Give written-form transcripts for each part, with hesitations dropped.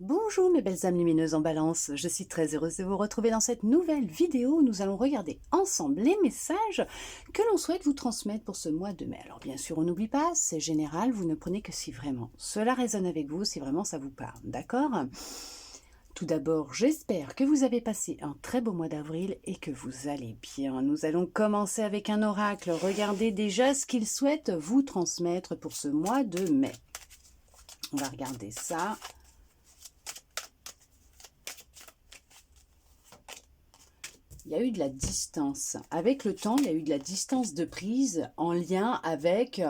Bonjour mes belles âmes lumineuses en balance, je suis très heureuse de vous retrouver dans cette nouvelle vidéo où nous allons regarder ensemble les messages que l'on souhaite vous transmettre pour ce mois de mai. Alors bien sûr on n'oublie pas, c'est général, vous ne prenez que si vraiment cela résonne avec vous, si vraiment ça vous parle, d'accord? Tout d'abord, j'espère que vous avez passé un très beau mois d'avril et que vous allez bien. Nous allons commencer avec un oracle, regardez déjà ce qu'il souhaite vous transmettre pour ce mois de mai. On va regarder ça. Il y a eu de la distance. Avec le temps, il y a eu de la distance de prise en lien avec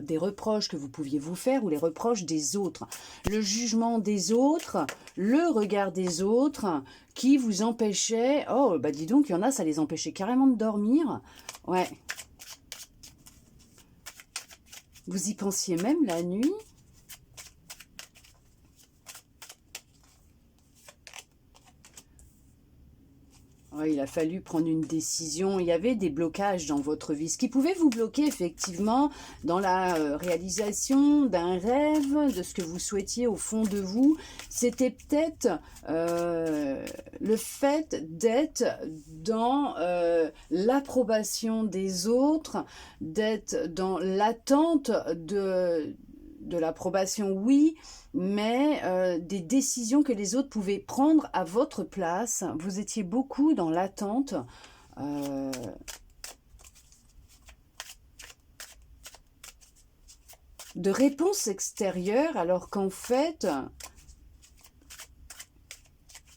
des reproches que vous pouviez vous faire ou les reproches des autres. Le jugement des autres, le regard des autres qui vous empêchait... Oh, bah dis donc, il y en a, ça les empêchait carrément de dormir. Ouais. Vous y pensiez même la nuit. Ouais, il a fallu prendre une décision. Il y avait des blocages dans votre vie. Ce qui pouvait vous bloquer, effectivement, dans la réalisation d'un rêve, de ce que vous souhaitiez au fond de vous, c'était peut-être le fait d'être dans l'approbation des autres, d'être dans l'attente de l'approbation, oui, mais des décisions que les autres pouvaient prendre à votre place. Vous étiez beaucoup dans l'attente de réponses extérieures, alors qu'en fait,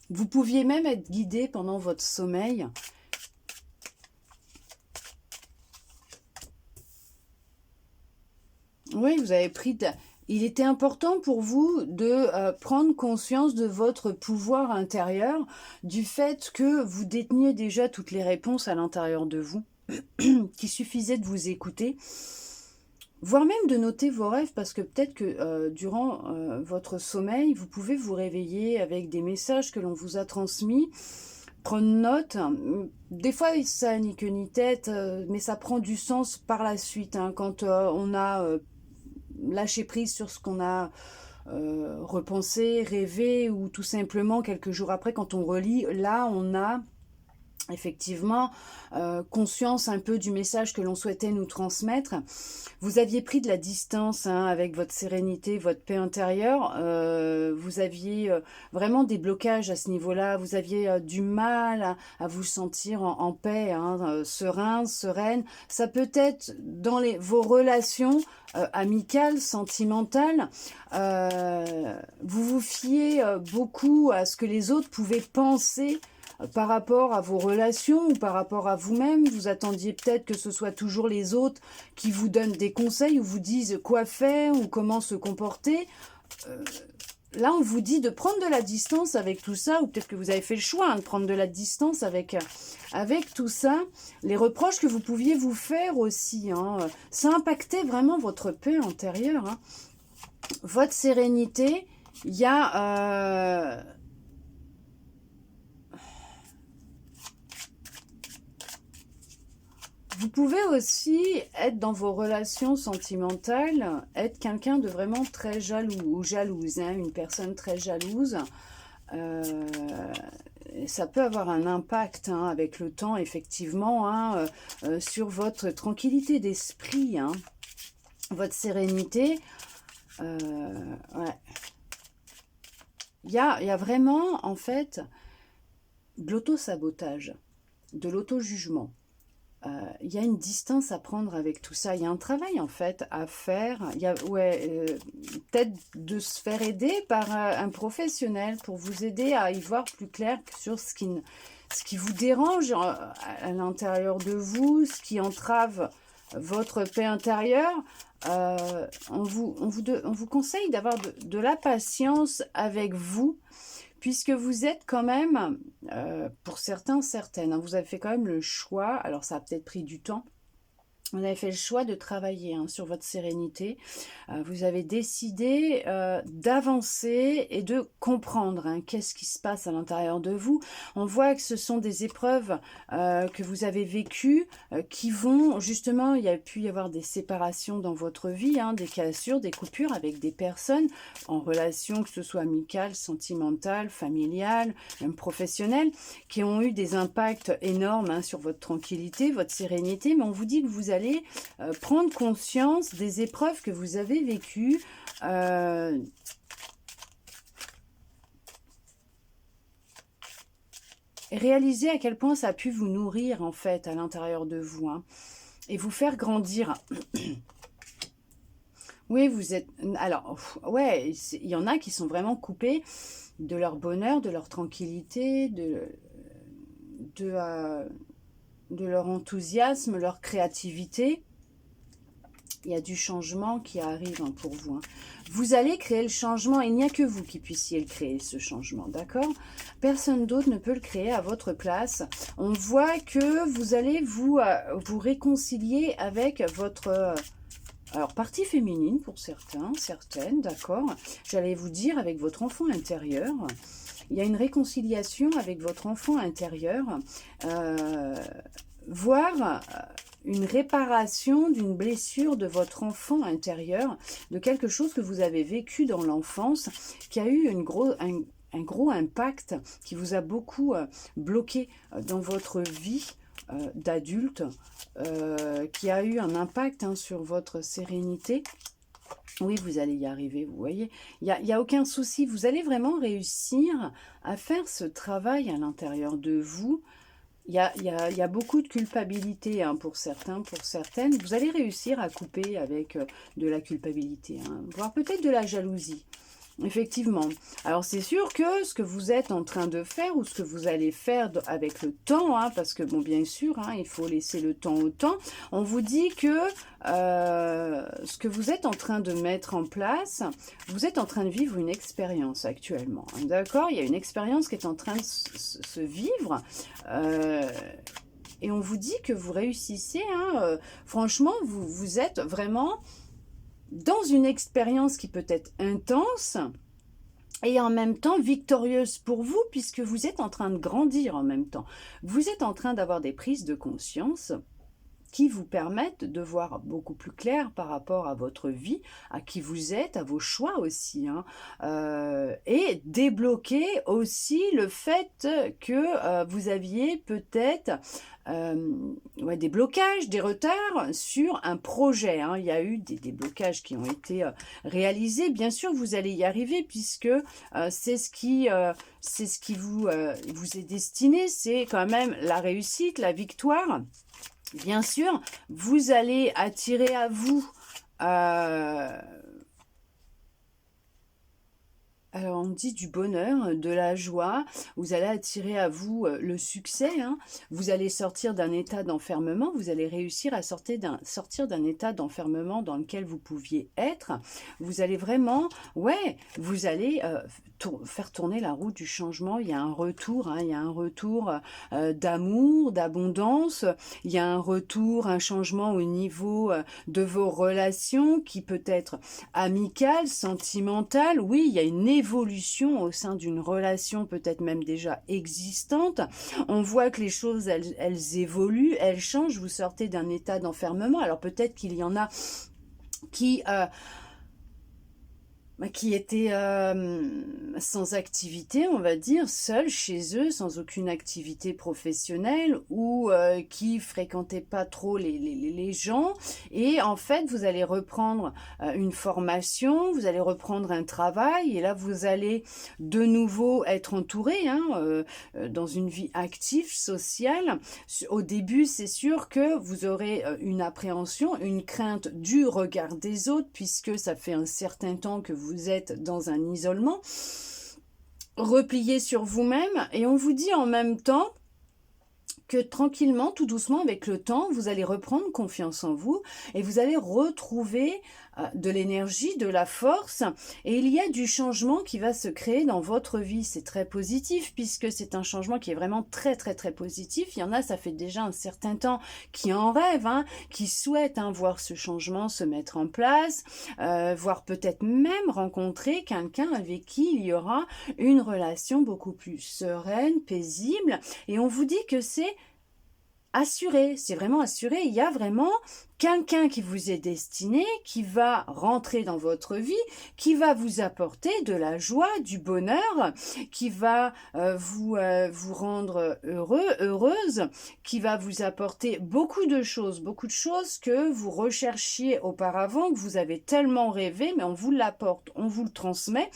vous pouviez même être guidé pendant votre sommeil. Oui, vous avez pris... Il était important pour vous de prendre conscience de votre pouvoir intérieur, du fait que vous déteniez déjà toutes les réponses à l'intérieur de vous, qu'il suffisait de vous écouter, voire même de noter vos rêves, parce que peut-être que durant votre sommeil, vous pouvez vous réveiller avec des messages que l'on vous a transmis, prendre note. Des fois, ça n'a ni queue ni tête, mais ça prend du sens par la suite, hein, quand on a... lâcher prise sur ce qu'on a repensé, rêvé, ou tout simplement quelques jours après quand on relit, là on a effectivement conscience un peu du message que l'on souhaitait nous transmettre. Vous aviez pris de la distance hein, avec votre sérénité, votre paix intérieure. Vous aviez vraiment des blocages à ce niveau-là. Vous aviez du mal à vous sentir en paix, hein, serein, sereine. Ça peut être dans vos relations amicales, sentimentales. Vous vous fiez beaucoup à ce que les autres pouvaient penser par rapport à vos relations ou par rapport à vous-même. Vous attendiez peut-être que ce soit toujours les autres qui vous donnent des conseils ou vous disent quoi faire ou comment se comporter. Là, on vous dit de prendre de la distance avec tout ça, ou peut-être que vous avez fait le choix hein, de prendre de la distance avec tout ça. Les reproches que vous pouviez vous faire aussi, hein, ça impactait vraiment votre paix intérieure, hein, votre sérénité. Il y a... Vous pouvez aussi être dans vos relations sentimentales, être quelqu'un de vraiment très jaloux ou jalouse, hein, une personne très jalouse. Ça peut avoir un impact hein, avec le temps, effectivement, hein, sur votre tranquillité d'esprit, hein, votre sérénité. Ouais. Il y a vraiment, en fait, de l'auto-sabotage, de l'auto-jugement. Il y a une distance à prendre avec tout ça. Il y a un travail en fait à faire. Il y a peut-être de se faire aider par un professionnel pour vous aider à y voir plus clair sur ce qui vous dérange à l'intérieur de vous, ce qui entrave votre paix intérieure. On vous conseille d'avoir de la patience avec vous, puisque vous êtes quand même, pour certains, certaines, hein, vous avez fait quand même le choix, alors ça a peut-être pris du temps, Vous avez fait le choix de travailler sur votre sérénité. Vous avez décidé d'avancer et de comprendre qu'est-ce qui se passe à l'intérieur de vous. On voit que ce sont des épreuves que vous avez vécues qui vont, justement, il y a pu y avoir des séparations dans votre vie, des cassures, des coupures avec des personnes en relation, que ce soit amicale, sentimentale, familiale, même professionnelle, qui ont eu des impacts énormes sur votre tranquillité, votre sérénité, mais on vous dit que vous allez prendre conscience des épreuves que vous avez vécues, et réaliser à quel point ça a pu vous nourrir en fait à l'intérieur de vous, et vous faire grandir. Oui, vous êtes... Alors, ouais, il y en a qui sont vraiment coupés de leur bonheur, de leur tranquillité, de leur enthousiasme, leur créativité. Il y a du changement qui arrive pour vous. Vous allez créer le changement. Il n'y a que vous qui puissiez le créer, ce changement, d'accord? Personne d'autre ne peut le créer à votre place. On voit que vous allez vous réconcilier avec votre... alors, partie féminine pour certains, certaines, d'accord? J'allais vous dire avec votre enfant intérieur. Il y a une réconciliation avec votre enfant intérieur, voire une réparation d'une blessure de votre enfant intérieur, de quelque chose que vous avez vécu dans l'enfance, qui a eu un gros impact, qui vous a beaucoup bloqué dans votre vie d'adulte, qui a eu un impact sur votre sérénité. Oui, vous allez y arriver, vous voyez. Il y a aucun souci. Vous allez vraiment réussir à faire ce travail à l'intérieur de vous. Il y a beaucoup de culpabilité pour certains, pour certaines. Vous allez réussir à couper avec de la culpabilité, voire peut-être de la jalousie. Effectivement. Alors, c'est sûr que ce que vous êtes en train de faire ou ce que vous allez faire avec le temps, parce que, bon, bien sûr, il faut laisser le temps au temps. On vous dit que ce que vous êtes en train de mettre en place, vous êtes en train de vivre une expérience actuellement. D'accord? Il y a une expérience qui est en train de se vivre. Et on vous dit que vous réussissez. Franchement, vous êtes vraiment... dans une expérience qui peut être intense et en même temps victorieuse pour vous, puisque vous êtes en train de grandir en même temps. Vous êtes en train d'avoir des prises de conscience qui vous permettent de voir beaucoup plus clair par rapport à votre vie, à qui vous êtes, à vos choix aussi, et débloquer aussi le fait que vous aviez peut-être des blocages, des retards sur un projet. Il y a eu des blocages qui ont été réalisés. Bien sûr, vous allez y arriver puisque c'est ce qui vous est destiné. C'est quand même la réussite, la victoire. Bien sûr, vous allez attirer à vous... alors, on dit du bonheur, de la joie, vous allez attirer à vous le succès, vous allez sortir d'un état d'enfermement, vous allez réussir à sortir d'un état d'enfermement dans lequel vous pouviez être, vous allez vraiment, vous allez faire tourner la roue du changement, il y a un retour, il y a un retour d'amour, d'abondance, il y a un retour, un changement au niveau de vos relations qui peut être amicale, sentimentale, oui, il y a une évolution au sein d'une relation peut-être même déjà existante. On voit que les choses, elles évoluent, elles changent. Vous sortez d'un état d'enfermement. Alors peut-être qu'il y en a qui étaient sans activité, on va dire, seuls chez eux, sans aucune activité professionnelle, ou qui fréquentaient pas trop les gens. Et en fait, vous allez reprendre une formation, vous allez reprendre un travail, et là, vous allez de nouveau être entouré dans une vie active, sociale. Au début, c'est sûr que vous aurez une appréhension, une crainte du regard des autres, puisque ça fait un certain temps que vous êtes dans un isolement, replié sur vous-même, et on vous dit en même temps que tranquillement, tout doucement, avec le temps, vous allez reprendre confiance en vous et vous allez retrouver de l'énergie, de la force, et il y a du changement qui va se créer dans votre vie. C'est très positif puisque c'est un changement qui est vraiment très très très positif. Il y en a, ça fait déjà un certain temps qui en rêvent, hein, qui souhaitent voir ce changement se mettre en place, voire peut-être même rencontrer quelqu'un avec qui il y aura une relation beaucoup plus sereine, paisible, et on vous dit que c'est assuré, c'est vraiment assuré. Il y a vraiment quelqu'un qui vous est destiné, qui va rentrer dans votre vie, qui va vous apporter de la joie, du bonheur, qui va vous rendre heureux, heureuse, qui va vous apporter beaucoup de choses que vous recherchiez auparavant, que vous avez tellement rêvé, mais on vous l'apporte, on vous le transmet.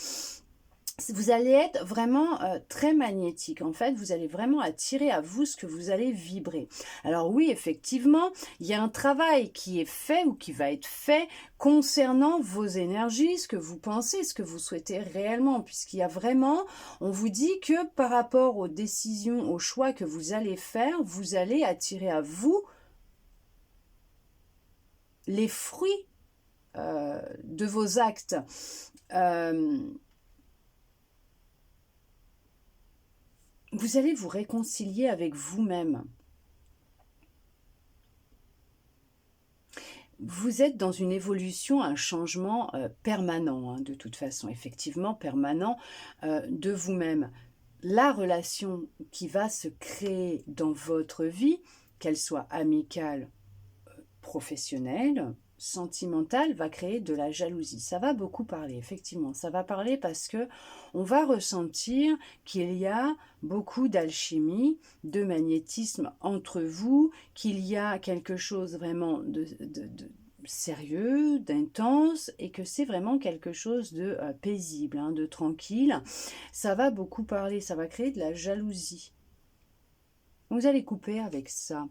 Vous allez être vraiment très magnétique. En fait, vous allez vraiment attirer à vous ce que vous allez vibrer. Alors oui, effectivement, il y a un travail qui est fait ou qui va être fait concernant vos énergies, ce que vous pensez, ce que vous souhaitez réellement, puisqu'il y a vraiment, on vous dit que par rapport aux décisions, aux choix que vous allez faire, vous allez attirer à vous les fruits de vos actes. Vous allez vous réconcilier avec vous-même. Vous êtes dans une évolution, un changement permanent, de toute façon, effectivement permanent de vous-même. La relation qui va se créer dans votre vie, qu'elle soit amicale, professionnelle, sentimentale, va créer de la jalousie. Ça va beaucoup parler, effectivement. Ça va parler parce que on va ressentir qu'il y a beaucoup d'alchimie, de magnétisme entre vous, qu'il y a quelque chose vraiment de sérieux, d'intense, et que c'est vraiment quelque chose de paisible, de tranquille. Ça va beaucoup parler, ça va créer de la jalousie. Vous allez couper avec ça.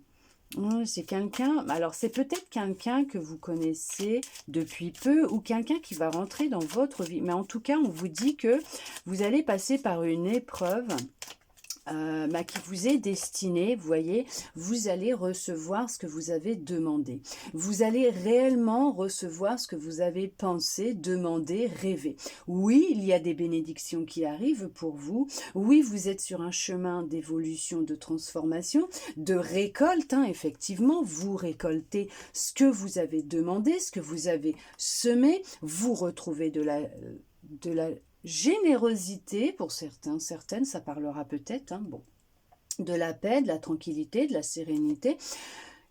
C'est quelqu'un, alors c'est peut-être quelqu'un que vous connaissez depuis peu ou quelqu'un qui va rentrer dans votre vie. Mais en tout cas, on vous dit que vous allez passer par une épreuve qui vous est destinée, vous voyez, vous allez recevoir ce que vous avez demandé. Vous allez réellement recevoir ce que vous avez pensé, demandé, rêvé. Oui, il y a des bénédictions qui arrivent pour vous. Oui, vous êtes sur un chemin d'évolution, de transformation, de récolte, effectivement. Vous récoltez ce que vous avez demandé, ce que vous avez semé. Vous retrouvez de la générosité, pour certains, certaines, ça parlera peut-être, bon, de la paix, de la tranquillité, de la sérénité.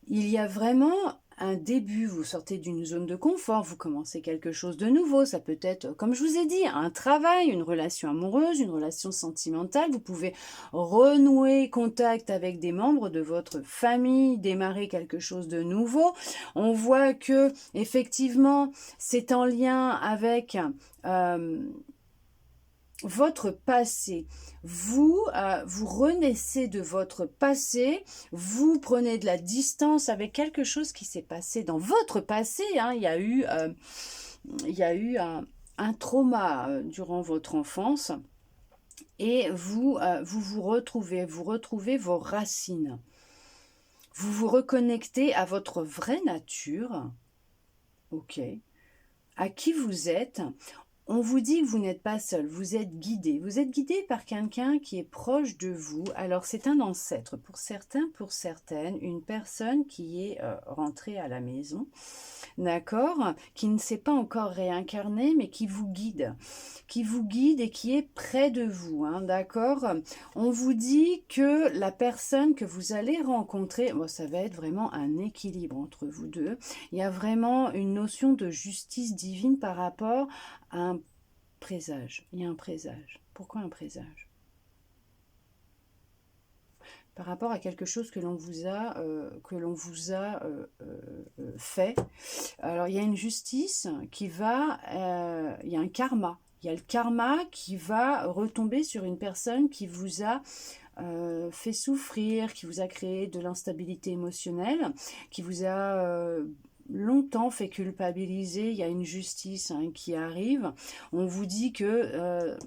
Il y a vraiment un début, vous sortez d'une zone de confort, vous commencez quelque chose de nouveau, ça peut être, comme je vous ai dit, un travail, une relation amoureuse, une relation sentimentale, vous pouvez renouer contact avec des membres de votre famille, démarrer quelque chose de nouveau. On voit que, effectivement, c'est en lien avec votre passé. Vous renaissez de votre passé, vous prenez de la distance avec quelque chose qui s'est passé dans votre passé. Il y a eu un trauma durant votre enfance, et vous retrouvez vos racines. Vous vous reconnectez à votre vraie nature, ok, à qui vous êtes. On vous dit que vous n'êtes pas seul, vous êtes guidé. Vous êtes guidé par quelqu'un qui est proche de vous. Alors c'est un ancêtre, pour certains, pour certaines, une personne qui est rentrée à la maison, d'accord, qui ne s'est pas encore réincarnée, mais qui vous guide et qui est près de vous, d'accord. On vous dit que la personne que vous allez rencontrer, ça va être vraiment un équilibre entre vous deux. Il y a vraiment une notion de justice divine par rapport à un présage. Il y a un présage. Pourquoi un présage? Par rapport à quelque chose que l'on vous a, fait. Alors, il y a une justice qui va... il y a un karma. Il y a le karma qui va retomber sur une personne qui vous a fait souffrir, qui vous a créé de l'instabilité émotionnelle, qui vous a... longtemps fait culpabiliser. Il y a une justice qui arrive. On vous dit que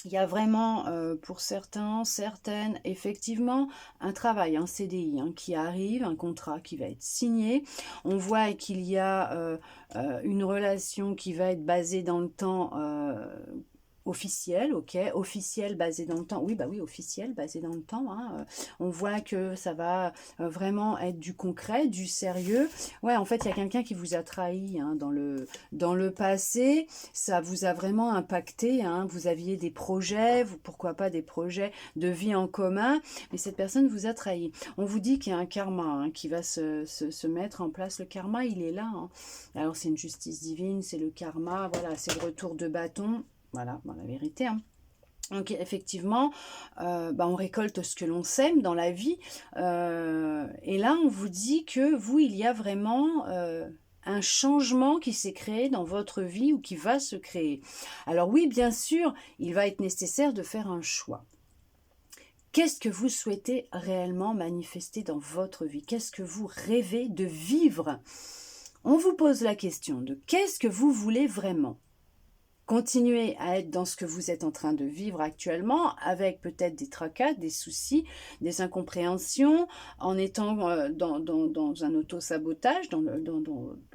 Il y a vraiment, pour certains, certaines, effectivement, un travail, un CDI qui arrive, un contrat qui va être signé. On voit qu'il y a une relation qui va être basée dans le temps. Officiel, ok, officiel basé dans le temps, oui, bah oui, officiel basé dans le temps, hein. On voit que ça va vraiment être du concret, du sérieux. Ouais, en fait, il y a quelqu'un qui vous a trahi hein, dans le passé, ça vous a vraiment impacté, hein. Vous aviez des projets, pourquoi pas des projets de vie en commun, mais cette personne vous a trahi. On vous dit qu'il y a un karma hein, qui va se mettre en place. Le karma, il est là, hein. Alors, c'est une justice divine, c'est le karma, voilà, c'est le retour de bâton. Voilà, bon, la vérité. Hein. Donc effectivement, on récolte ce que l'on sème dans la vie. Et là, on vous dit que vous, il y a vraiment un changement qui s'est créé dans votre vie ou qui va se créer. Alors oui, bien sûr, il va être nécessaire de faire un choix. Qu'est-ce que vous souhaitez réellement manifester dans votre vie? Qu'est-ce que vous rêvez de vivre? On vous pose la question de qu'est-ce que vous voulez vraiment? Continuez à être dans ce que vous êtes en train de vivre actuellement, avec peut-être des tracas, des soucis, des incompréhensions, en étant dans un auto-sabotage,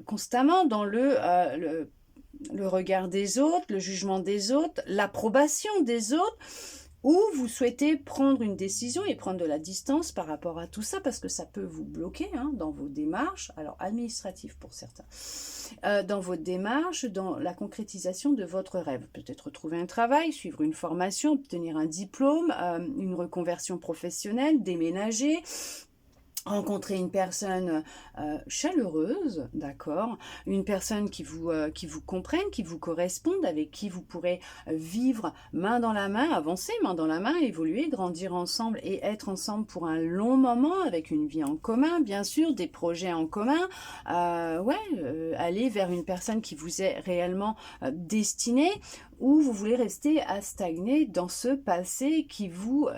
constamment dans le regard des autres, le jugement des autres, l'approbation des autres, ou vous souhaitez prendre une décision et prendre de la distance par rapport à tout ça, parce que ça peut vous bloquer hein, dans vos démarches, alors administratives pour certains, dans votre démarche, dans la concrétisation de votre rêve. Peut-être trouver un travail, suivre une formation, obtenir un diplôme, une reconversion professionnelle, déménager, rencontrer une personne chaleureuse, d'accord, une personne qui vous comprenne, qui vous corresponde, avec qui vous pourrez vivre main dans la main, avancer main dans la main, évoluer, grandir ensemble et être ensemble pour un long moment avec une vie en commun, bien sûr, des projets en commun, aller vers une personne qui vous est réellement destinée, ou vous voulez rester à stagner dans ce passé qui vous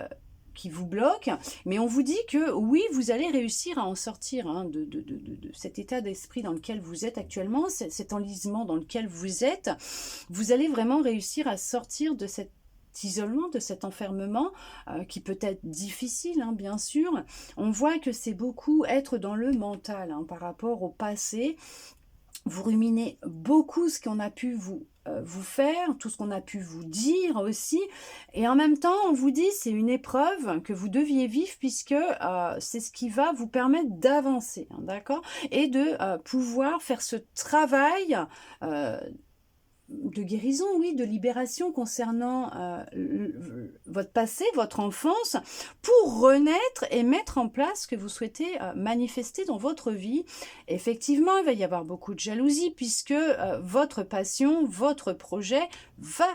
bloque, mais on vous dit que oui, vous allez réussir à en sortir hein, de cet état d'esprit dans lequel vous êtes actuellement, cet enlisement dans lequel vous êtes. Vous allez vraiment réussir à sortir de cet isolement, de cet enfermement qui peut être difficile, hein, bien sûr. On voit que c'est beaucoup être dans le mental hein, par rapport au passé. Vous ruminez beaucoup ce qu'on a pu vous faire, tout ce qu'on a pu vous dire aussi. Et en même temps, on vous dit c'est une épreuve que vous deviez vivre puisque c'est ce qui va vous permettre d'avancer, hein, d'accord? Et de pouvoir faire ce travail de guérison, oui, de libération concernant votre passé, votre enfance, pour renaître et mettre en place ce que vous souhaitez manifester dans votre vie. Effectivement, il va y avoir beaucoup de jalousie puisque votre passion, votre projet va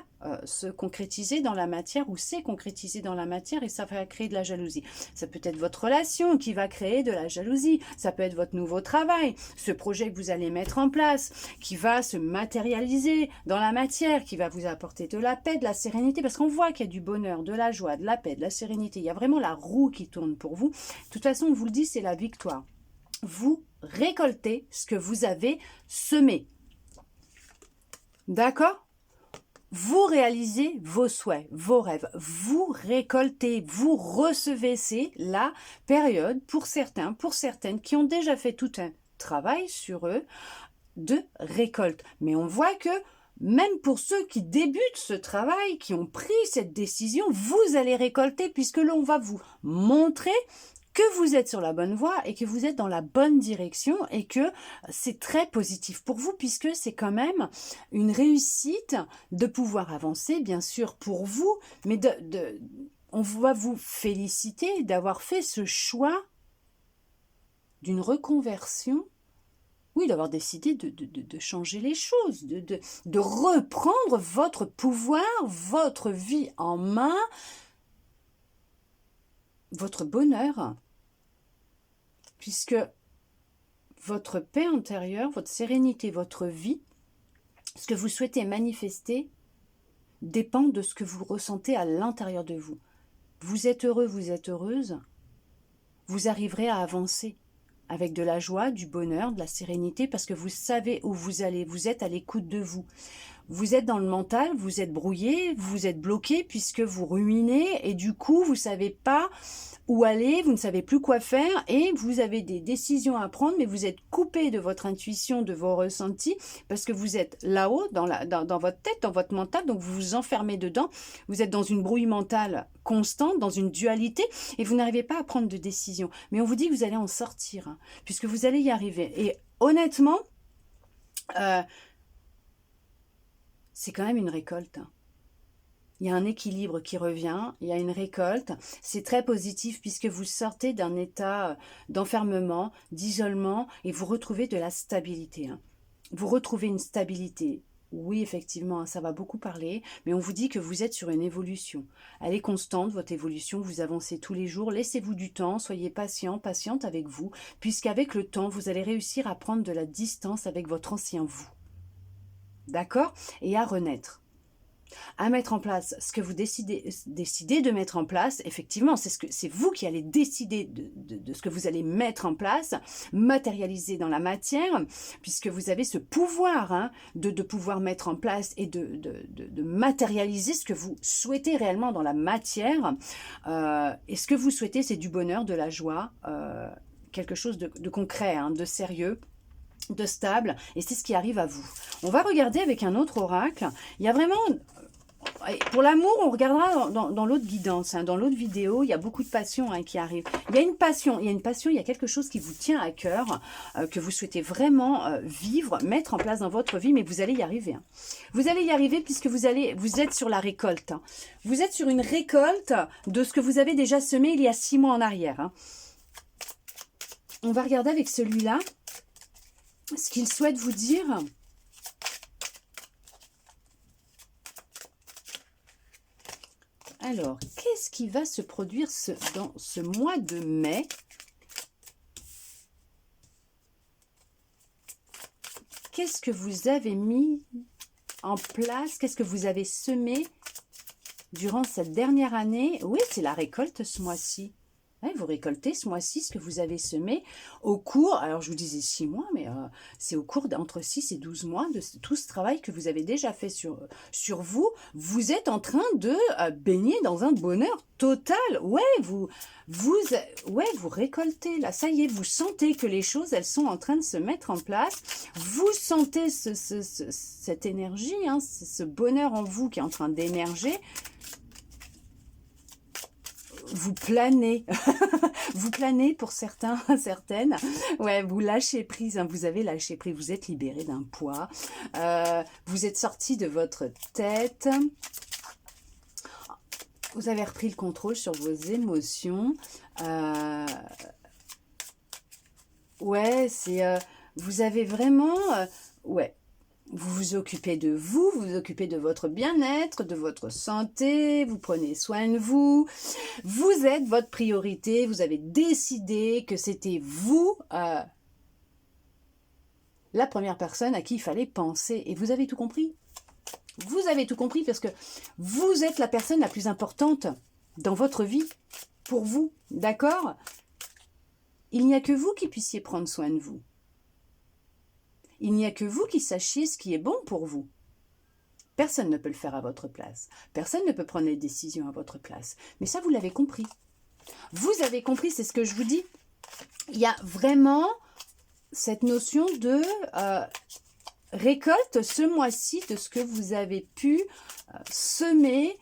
se concrétiser dans la matière ou s'est concrétisé dans la matière et ça va créer de la jalousie. Ça peut être votre relation qui va créer de la jalousie, ça peut être votre nouveau travail, ce projet que vous allez mettre en place, qui va se matérialiser dans la matière, qui va vous apporter de la paix, de la sérénité, parce qu'on voit qu'il y a du bonheur, de la joie, de la paix, de la sérénité, il y a vraiment la roue qui tourne pour vous. De toute façon, on vous le dit, c'est la victoire. Vous récoltez ce que vous avez semé. D'accord ? Vous réalisez vos souhaits, vos rêves, vous récoltez, vous recevez. C'est la période pour certains, pour certaines qui ont déjà fait tout un travail sur eux de récolte. Mais on voit que même pour ceux qui débutent ce travail, qui ont pris cette décision, vous allez récolter puisque l'on va vous montrer que vous êtes sur la bonne voie et que vous êtes dans la bonne direction et que c'est très positif pour vous puisque c'est quand même une réussite de pouvoir avancer, bien sûr, pour vous, mais on va vous féliciter d'avoir fait ce choix d'une reconversion, oui, d'avoir décidé de changer les choses, de reprendre votre pouvoir, votre vie en main, votre bonheur, puisque votre paix intérieure, votre sérénité, votre vie, ce que vous souhaitez manifester, dépend de ce que vous ressentez à l'intérieur de vous. Vous êtes heureux, vous êtes heureuse, vous arriverez à avancer avec de la joie, du bonheur, de la sérénité, parce que vous savez où vous allez, vous êtes à l'écoute de vous. vous êtes dans le mental, vous êtes brouillé, vous êtes bloqué puisque vous ruminez et du coup, vous savez pas où aller, vous ne savez plus quoi faire et vous avez des décisions à prendre, mais vous êtes coupé de votre intuition, de vos ressentis parce que vous êtes là-haut dans votre tête, dans votre mental, donc vous vous enfermez dedans, vous êtes dans une brouille mentale constante, dans une dualité et vous n'arrivez pas à prendre de décision. Mais on vous dit que vous allez en sortir, hein, puisque vous allez y arriver. Et honnêtement, c'est quand même une récolte. Il y a un équilibre qui revient, il y a une récolte. C'est très positif puisque vous sortez d'un état d'enfermement, d'isolement et vous retrouvez de la stabilité. Vous retrouvez une stabilité. Oui, effectivement, ça va beaucoup parler, mais on vous dit que vous êtes sur une évolution. Elle est constante, votre évolution, vous avancez tous les jours. Laissez-vous du temps, soyez patient, patiente avec vous, puisqu'avec le temps, vous allez réussir à prendre de la distance avec votre ancien vous. D'accord? Et à renaître. À mettre en place ce que vous décidez de mettre en place. Effectivement, c'est vous qui allez décider de ce que vous allez mettre en place, matérialiser dans la matière, puisque vous avez ce pouvoir, hein, de pouvoir mettre en place et de matérialiser ce que vous souhaitez réellement dans la matière. Et ce que vous souhaitez, c'est du bonheur, de la joie, quelque chose de concret, hein, de sérieux, de stable, et c'est ce qui arrive à vous. On va regarder avec un autre oracle. Il y a vraiment... Pour l'amour, on regardera dans l'autre guidance, hein, dans l'autre vidéo, il y a beaucoup de passion, hein, qui arrive. Il y a une passion, il y a quelque chose qui vous tient à cœur, que vous souhaitez vraiment vivre, mettre en place dans votre vie, mais vous allez y arriver. Hein. Vous allez y arriver puisque vous êtes sur la récolte. Hein. Vous êtes sur une récolte de ce que vous avez déjà semé il y a 6 mois en arrière. Hein. On va regarder avec celui-là ce qu'il souhaite vous dire. Alors, qu'est-ce qui va se produire dans ce mois de mai? Qu'est-ce que vous avez mis en place? Qu'est-ce que vous avez semé durant cette dernière année? Oui, c'est la récolte ce mois-ci. Ouais, vous récoltez ce mois-ci ce que vous avez semé au cours, alors je vous disais 6 mois, mais c'est au cours d'entre 6 et 12 mois de tout ce travail que vous avez déjà fait sur vous. Vous êtes en train de baigner dans un bonheur total. Ouais, vous récoltez là, ça y est, vous sentez que les choses, elles sont en train de se mettre en place. Vous sentez cette énergie, hein, ce bonheur en vous qui est en train d'émerger. Vous planez, vous planez pour certains, certaines, ouais, vous lâchez prise, hein, vous avez lâché prise, vous êtes libéré d'un poids, vous êtes sorti de votre tête, vous avez repris le contrôle sur vos émotions, ouais, vous avez vraiment, ouais, vous vous occupez de vous, vous vous occupez de votre bien-être, de votre santé, vous prenez soin de vous, vous êtes votre priorité, vous avez décidé que c'était vous la première personne à qui il fallait penser. Et vous avez tout compris. Vous avez tout compris parce que vous êtes la personne la plus importante dans votre vie, pour vous, d'accord? Il n'y a que vous qui puissiez prendre soin de vous. Il n'y a que vous qui sachiez ce qui est bon pour vous. Personne ne peut le faire à votre place. Personne ne peut prendre les décisions à votre place. Mais ça, vous l'avez compris. Vous avez compris, c'est ce que je vous dis. Il y a vraiment cette notion de récolte ce mois-ci de ce que vous avez pu semer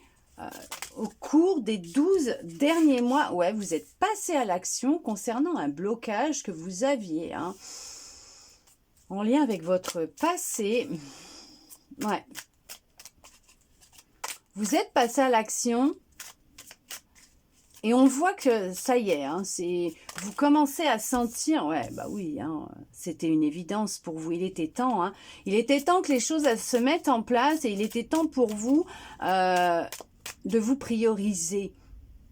au cours des 12 derniers mois. Ouais, vous êtes passé à l'action concernant un blocage que vous aviez, hein, en lien avec votre passé. Ouais. Vous êtes passé à l'action et on voit que ça y est, hein, vous commencez à sentir, ouais, bah oui, hein, c'était une évidence pour vous, il était temps, hein, il était temps que les choses se mettent en place et il était temps pour vous de vous prioriser.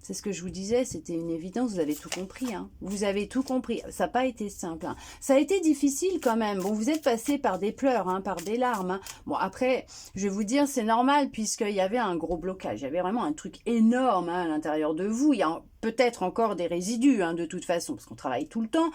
C'est ce que je vous disais, c'était une évidence, vous avez tout compris. Hein. Vous avez tout compris. Ça n'a pas été simple. Hein. Ça a été difficile quand même. Bon, vous êtes passé par des pleurs, hein, par des larmes. Hein. Bon, après, je vais vous dire, c'est normal puisqu'il y avait un gros blocage. Il y avait vraiment un truc énorme hein, à l'intérieur de vous. Il y a peut-être encore des résidus hein, de toute façon, parce qu'on travaille tout le temps.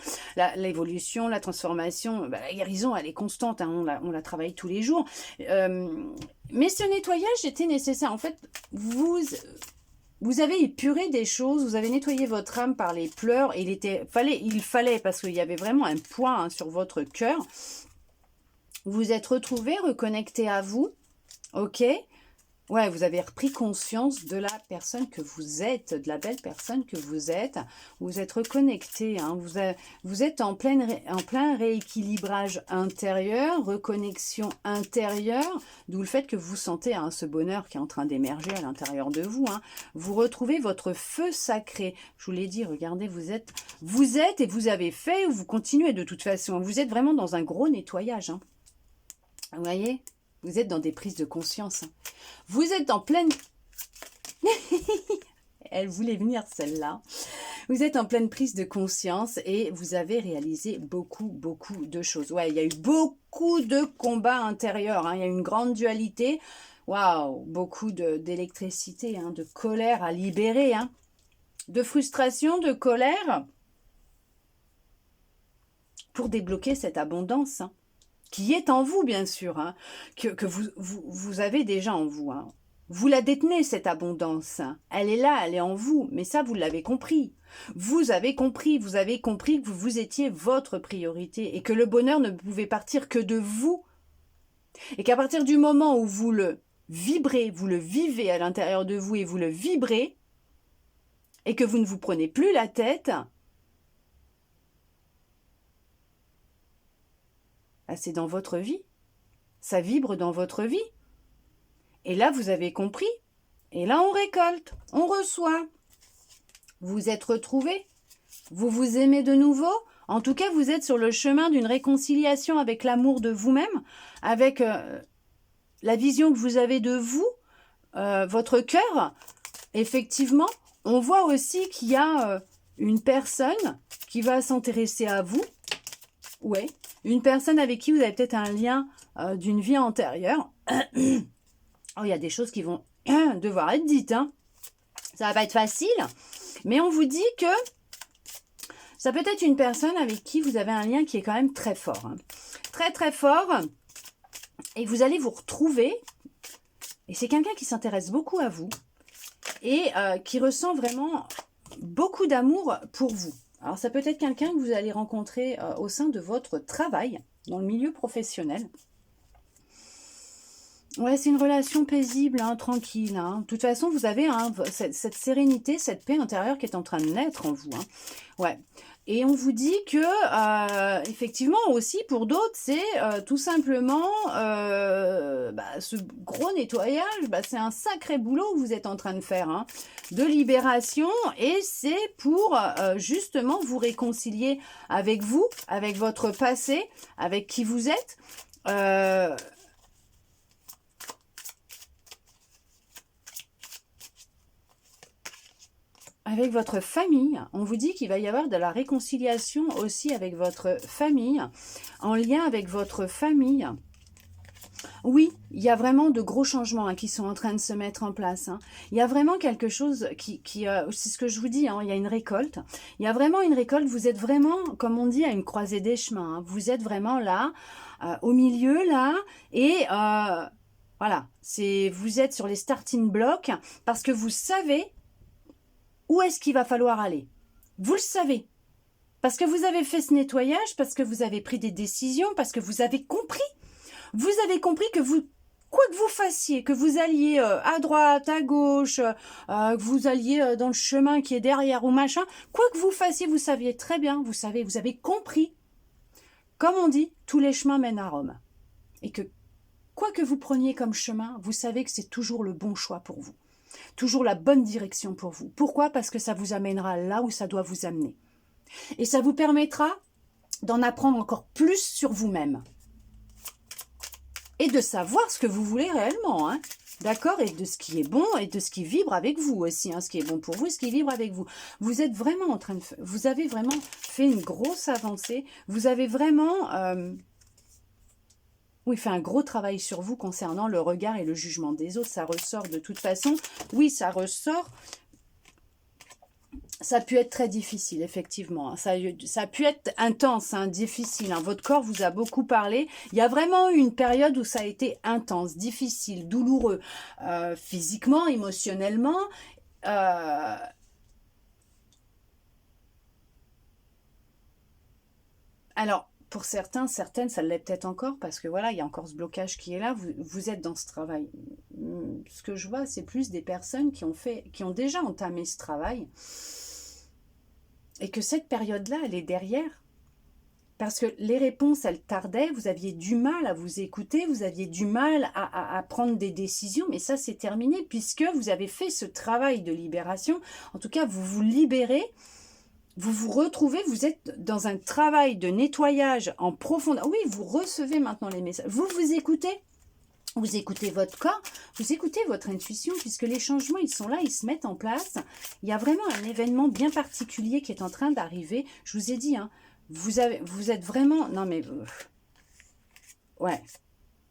L'évolution, la transformation, bah, la guérison, elle est constante. Hein, on la travaille tous les jours. Mais ce nettoyage était nécessaire. En fait, vous avez épuré des choses, vous avez nettoyé votre âme par les pleurs. Et il fallait, parce qu'il y avait vraiment un poids hein, sur votre cœur. Vous vous êtes retrouvé, reconnecté à vous. Ok. Ouais, vous avez repris conscience de la personne que vous êtes, de la belle personne que vous êtes. Vous êtes reconnecté, hein, vous êtes en plein rééquilibrage intérieur, reconnexion intérieure, d'où le fait que vous sentez hein, ce bonheur qui est en train d'émerger à l'intérieur de vous. Hein. Vous retrouvez votre feu sacré. Je vous l'ai dit, regardez, vous êtes et vous avez fait, ou vous continuez de toute façon. Vous êtes vraiment dans un gros nettoyage. Hein. Vous voyez ? Vous êtes dans des prises de conscience. Vous êtes en pleine... Elle voulait venir celle-là. Vous êtes en pleine prise de conscience et vous avez réalisé beaucoup de choses. Ouais, il y a eu beaucoup de combats intérieurs. Hein. Il y a eu une grande dualité. Waouh, beaucoup d'électricité, hein, de colère à libérer. Hein. De frustration, de colère. Pour débloquer cette abondance. Hein. Qui est en vous, bien sûr, hein, que vous avez déjà en vous. Hein. Vous la détenez, cette abondance. Hein. Elle est là, elle est en vous, mais ça, vous l'avez compris. Vous avez compris que vous étiez votre priorité et que le bonheur ne pouvait partir que de vous. Et qu'à partir du moment où vous le vibrez, vous le vivez à l'intérieur de vous et vous le vibrez, et que vous ne vous prenez plus la tête... c'est dans votre vie. Ça vibre dans votre vie. Et là, vous avez compris. Et là, on récolte. On reçoit. Vous êtes retrouvés. Vous vous aimez de nouveau. En tout cas, vous êtes sur le chemin d'une réconciliation avec l'amour de vous-même, avec la vision que vous avez de vous, votre cœur. Effectivement, on voit aussi qu'il y a une personne qui va s'intéresser à vous. Ouais. Une personne avec qui vous avez peut-être un lien d'une vie antérieure. Oh, il y a des choses qui vont devoir être dites. Hein. Ça va pas être facile. Mais on vous dit que ça peut être une personne avec qui vous avez un lien qui est quand même très fort. Hein. Très fort. Et vous allez vous retrouver. Et c'est quelqu'un qui s'intéresse beaucoup à vous. Et qui ressent vraiment beaucoup d'amour pour vous. Alors, ça peut être quelqu'un que vous allez rencontrer au sein de votre travail, dans le milieu professionnel. Ouais, c'est une relation paisible, hein, tranquille. Hein. De toute façon, vous avez hein, cette sérénité, cette paix intérieure qui est en train de naître en vous. Hein. Ouais. Et on vous dit que, effectivement, aussi, pour d'autres, c'est tout simplement ce gros nettoyage, c'est un sacré boulot que vous êtes en train de faire, hein, de libération, et c'est pour justement vous réconcilier avec vous, avec votre passé, avec qui vous êtes, avec votre famille. On vous dit qu'il va y avoir de la réconciliation aussi avec votre famille, en lien avec votre famille. Oui, il y a vraiment de gros changements hein, qui sont en train de se mettre en place. Hein. Il y a vraiment quelque chose qui c'est ce que je vous dis, hein, il y a une récolte. Il y a vraiment une récolte, vous êtes vraiment, comme on dit, à une croisée des chemins. Hein. Vous êtes vraiment là, au milieu, là, et voilà, vous êtes sur les starting blocks, parce que vous savez où est-ce qu'il va falloir aller. Vous le savez. Parce que vous avez fait ce nettoyage, parce que vous avez pris des décisions, parce que vous avez compris. Vous avez compris que quoi que vous fassiez, que vous alliez à droite, à gauche, que vous alliez dans le chemin qui est derrière ou machin, quoi que vous fassiez, vous saviez très bien, vous avez compris. Comme on dit, tous les chemins mènent à Rome. Et que quoi que vous preniez comme chemin, vous savez que c'est toujours le bon choix pour vous. Toujours la bonne direction pour vous. Pourquoi? Parce que ça vous amènera là où ça doit vous amener. Et ça vous permettra d'en apprendre encore plus sur vous-même. Et de savoir ce que vous voulez réellement. Hein. D'accord? Et de ce qui est bon et de ce qui vibre avec vous aussi, hein, ce qui est bon pour vous et ce qui vibre avec vous. Vous êtes vraiment en train de... Vous avez vraiment fait une grosse avancée. Vous avez vraiment... oui, fait un gros travail sur vous concernant le regard et le jugement des autres. Ça ressort de toute façon. Oui, ça ressort. Ça a pu être très difficile, effectivement. Hein. Ça a pu être intense, hein, difficile. Hein. Votre corps vous a beaucoup parlé. Il y a vraiment eu une période où ça a été intense, difficile, douloureux, physiquement, émotionnellement. Alors, pour certains, certaines, ça l'est peut-être encore, parce que voilà, il y a encore ce blocage qui est là. Vous êtes dans ce travail. Ce que je vois, c'est plus des personnes qui ont déjà entamé ce travail. Et que cette période-là, elle est derrière. Parce que les réponses, elles tardaient, vous aviez du mal à vous écouter, vous aviez du mal à prendre des décisions, mais ça, c'est terminé, puisque vous avez fait ce travail de libération. En tout cas, vous vous libérez, vous vous retrouvez, vous êtes dans un travail de nettoyage en profondeur. Oui, vous recevez maintenant les messages. Vous écoutez. Vous écoutez votre corps, vous écoutez votre intuition, puisque les changements, ils sont là, ils se mettent en place. Il y a vraiment un événement bien particulier qui est en train d'arriver. Je vous ai dit, hein, vous êtes vraiment... Non mais... ouais.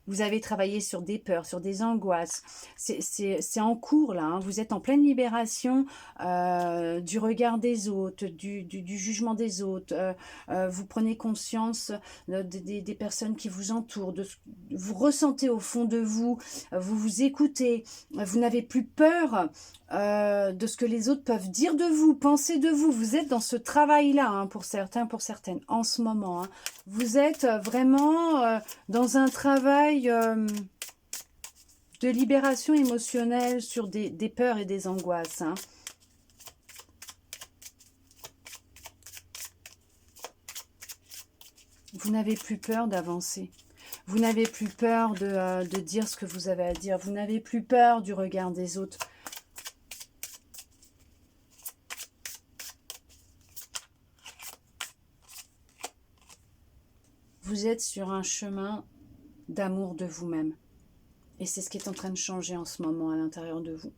Vous avez travaillé sur des peurs, sur des angoisses. C'est en cours, là. Hein. Vous êtes en pleine libération du regard des autres, du jugement des autres. Vous prenez conscience des personnes qui vous entourent. Vous ressentez au fond de vous. Vous vous écoutez. Vous n'avez plus peur de ce que les autres peuvent dire de vous, penser de vous. Vous êtes dans ce travail-là, hein, pour certains, pour certaines, en ce moment. Hein. Vous êtes vraiment dans un travail de libération émotionnelle sur des peurs et des angoisses. Hein. Vous n'avez plus peur d'avancer. Vous n'avez plus peur de dire ce que vous avez à dire. Vous n'avez plus peur du regard des autres. Vous êtes sur un chemin d'amour de vous-même. Et c'est ce qui est en train de changer en ce moment à l'intérieur de vous.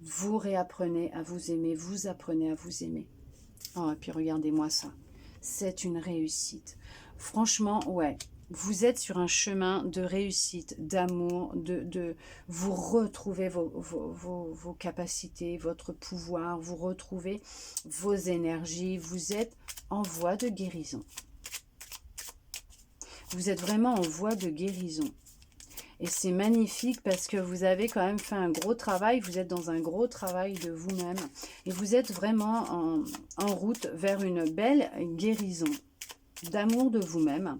Vous réapprenez à vous aimer, vous apprenez à vous aimer. Oh, et puis regardez-moi ça. C'est une réussite. Franchement, ouais. Vous êtes sur un chemin de réussite, d'amour, de vous retrouvez vos capacités, votre pouvoir, vous retrouvez vos énergies. Vous êtes en voie de guérison. Vous êtes vraiment en voie de guérison. Et c'est magnifique parce que vous avez quand même fait un gros travail. Vous êtes dans un gros travail de vous-même. Et vous êtes vraiment en route vers une belle guérison d'amour de vous-même.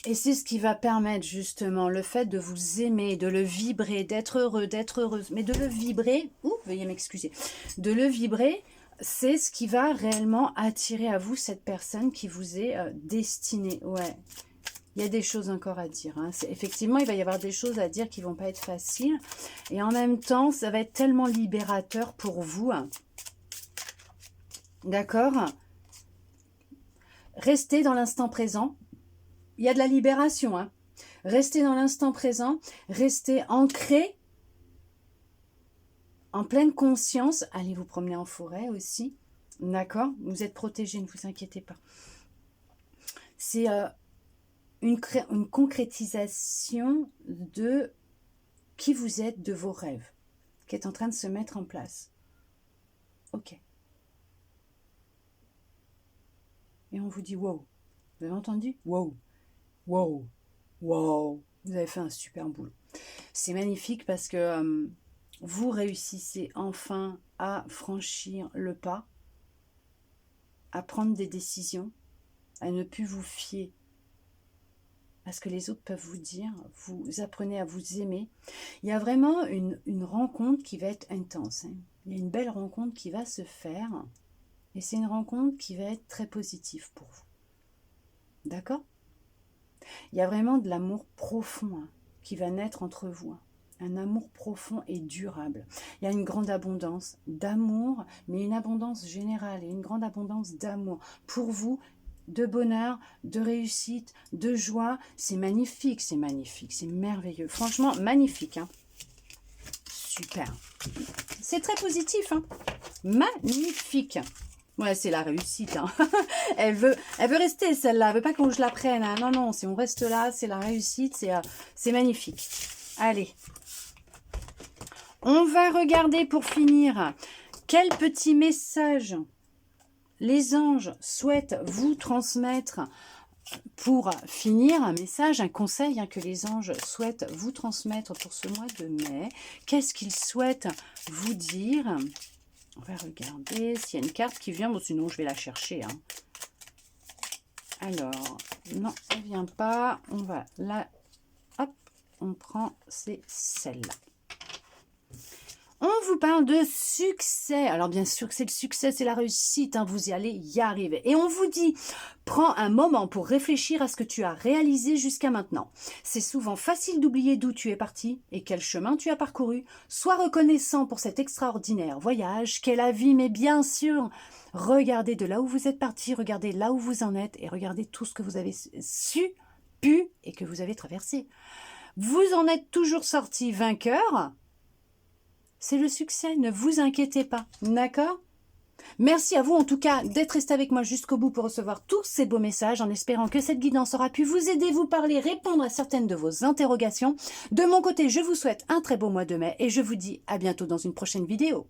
Et c'est ce qui va permettre justement le fait de vous aimer, de le vibrer, d'être heureux, d'être heureuse. Mais de le vibrer, veuillez m'excuser, de le vibrer, c'est ce qui va réellement attirer à vous cette personne qui vous est destinée. Ouais, il y a des choses encore à dire. Hein. Effectivement, il va y avoir des choses à dire qui ne vont pas être faciles. Et en même temps, ça va être tellement libérateur pour vous. Hein. D'accord? Restez dans l'instant présent. Il y a de la libération. Hein. Restez dans l'instant présent. Restez ancré. En pleine conscience, allez vous promener en forêt aussi, d'accord? Vous êtes protégé, ne vous inquiétez pas. C'est une concrétisation de qui vous êtes, de vos rêves, qui est en train de se mettre en place. Ok. Et on vous dit, wow, vous avez entendu? Wow, wow, wow. Vous avez fait un super boulot. C'est magnifique parce que... vous réussissez enfin à franchir le pas, à prendre des décisions, à ne plus vous fier à ce que les autres peuvent vous dire. Vous apprenez à vous aimer. Il y a vraiment une rencontre qui va être intense. Hein. Il y a une belle rencontre qui va se faire. Et c'est une rencontre qui va être très positive pour vous. D'accord? Il y a vraiment de l'amour profond hein, qui va naître entre vous. Hein. Un amour profond et durable. Il y a une grande abondance d'amour, mais une abondance générale et une grande abondance d'amour pour vous, de bonheur, de réussite, de joie. C'est magnifique, c'est merveilleux. Franchement, magnifique. Hein. Super. C'est très positif, hein. Magnifique. Ouais, c'est la réussite, hein. Elle veut rester, celle-là. Elle veut pas qu'on je la prenne, hein. Non, non, si on reste là, c'est la réussite. C'est magnifique. Allez. On va regarder pour finir. Quel petit message les anges souhaitent vous transmettre pour finir, un message, un conseil que les anges souhaitent vous transmettre pour ce mois de mai. Qu'est-ce qu'ils souhaitent vous dire? On va regarder s'il y a une carte qui vient. Bon, sinon, je vais la chercher. Hein. Alors, non, elle ne vient pas. On va là. Hop, on prend, c'est celle-là. On vous parle de succès. Alors bien sûr que c'est le succès, c'est la réussite. Hein, vous y allez y arriver. Et on vous dit, prends un moment pour réfléchir à ce que tu as réalisé jusqu'à maintenant. C'est souvent facile d'oublier d'où tu es parti et quel chemin tu as parcouru. Sois reconnaissant pour cet extraordinaire voyage qu'est la vie. Mais bien sûr, regardez de là où vous êtes parti, regardez là où vous en êtes et regardez tout ce que vous avez su, pu et que vous avez traversé. Vous en êtes toujours sorti vainqueur. C'est le succès, ne vous inquiétez pas, d'accord? Merci à vous en tout cas d'être resté avec moi jusqu'au bout pour recevoir tous ces beaux messages en espérant que cette guidance aura pu vous aider, vous parler, répondre à certaines de vos interrogations. De mon côté, je vous souhaite un très beau mois de mai et je vous dis à bientôt dans une prochaine vidéo.